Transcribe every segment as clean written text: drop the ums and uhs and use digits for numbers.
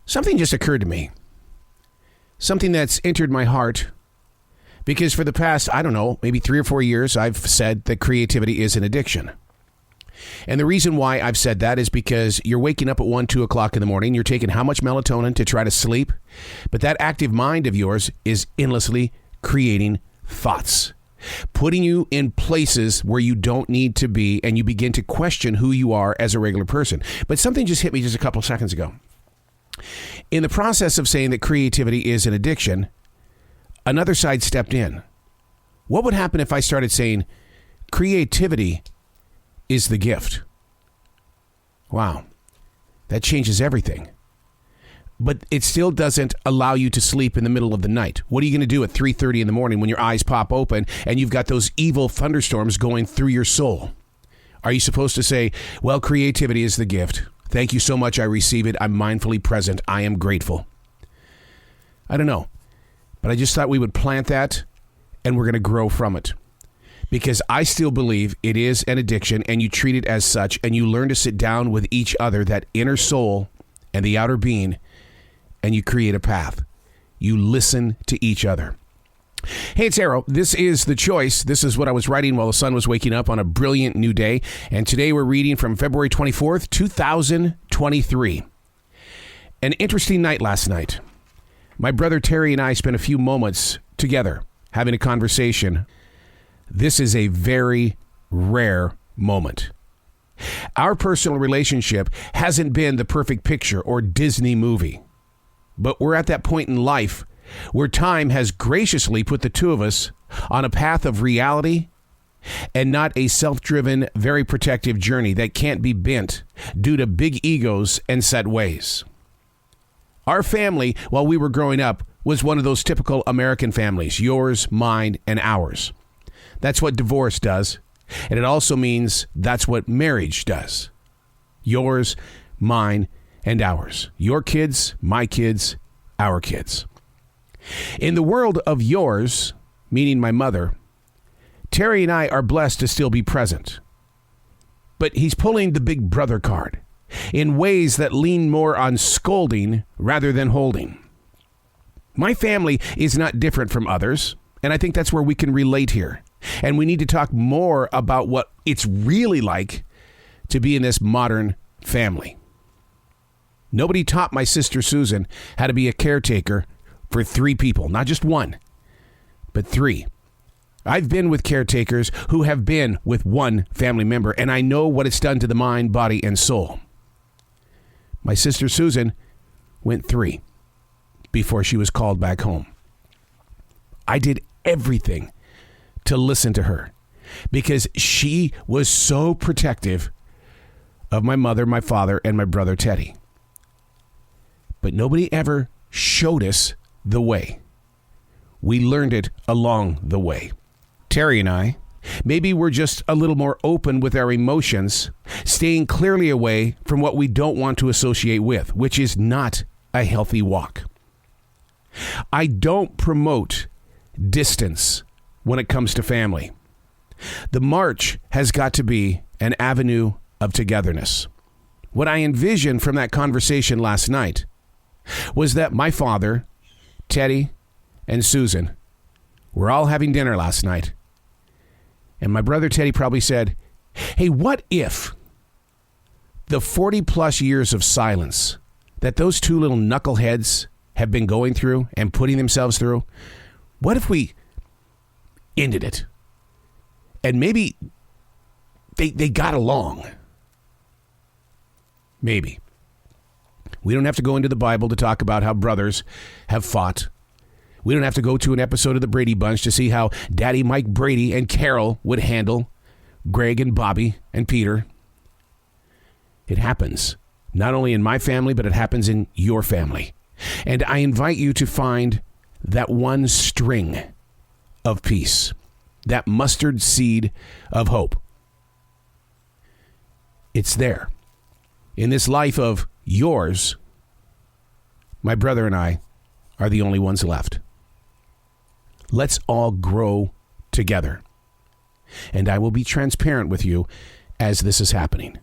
Something just occurred to me. Something that's entered my heart. Because for the past, I don't know, maybe 3 or 4 years, I've said that creativity is an addiction. And the reason why I've said that is because you're waking up at 1, 2 o'clock in the morning. You're taking how much melatonin to try to sleep? But that active mind of yours is endlessly creating thoughts, putting you in places where you don't need to be, and you begin to question who you are as a regular person. But something just hit me just a couple of seconds ago. In the process of saying that creativity is an addiction, another side stepped in. What would happen if I started saying creativity is the gift? Wow, that changes everything. But it still doesn't allow you to sleep in the middle of the night. What are you going to do at 3:30 in the morning when your eyes pop open and you've got those evil thunderstorms going through your soul? Are you supposed to say, well, creativity is the gift. Thank you so much. I receive it. I'm mindfully present. I am grateful. I don't know. But I just thought we would plant that and we're going to grow from it. Because I still believe it is an addiction and you treat it as such and you learn to sit down with each other, that inner soul and the outer being, and you create a path. You listen to each other. Hey, it's Arrow. This is The Choice. This is what I was writing while the sun was waking up on a brilliant new day. And today we're reading from February 24th, 2023. An interesting night last night. My brother Terry and I spent a few moments together having a conversation. This is a very rare moment. Our personal relationship hasn't been the perfect picture or Disney movie. But we're at that point in life where time has graciously put the two of us on a path of reality and not a self-driven, very protective journey that can't be bent due to big egos and set ways. Our family, while we were growing up, was one of those typical American families, yours, mine, and ours. That's what divorce does, and it also means that's what marriage does. Yours, mine, and ours. Your kids, my kids, our kids. In the world of yours, meaning my mother, Terry and I are blessed to still be present. But he's pulling the big brother card in ways that lean more on scolding rather than holding. My family is not different from others, and I think that's where we can relate here. And we need to talk more about what it's really like to be in this modern family. Nobody taught my sister Susan how to be a caretaker for 3 people, not just 1, but 3. I've been with caretakers who have been with 1 family member, and I know what it's done to the mind, body, and soul. My sister Susan went 3 before she was called back home. I did everything to listen to her because she was so protective of my mother, my father, and my brother Teddy. But nobody ever showed us the way. We learned it along the way. Terry and I, maybe we're just a little more open with our emotions, staying clearly away from what we don't want to associate with, which is not a healthy walk. I don't promote distance when it comes to family. The march has got to be an avenue of togetherness. What I envisioned from that conversation last night was that my father, Teddy, and Susan were all having dinner last night. And my brother Teddy probably said, hey, what if the 40 plus years of silence that those 2 little knuckleheads have been going through and putting themselves through, what if we ended it? And maybe they got along. Maybe. We don't have to go into the Bible to talk about how brothers have fought. We don't have to go to an episode of the Brady Bunch to see how Daddy Mike Brady and Carol would handle Greg and Bobby and Peter. It happens, not only in my family, but it happens in your family. And I invite you to find that one string of peace, that mustard seed of hope. It's there. In this life of yours, my brother and I are the only ones left. Let's all grow together. And I will be transparent with you as this is happening.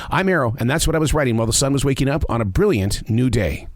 I'm Arrow, and that's what I was writing while the sun was waking up on a brilliant new day.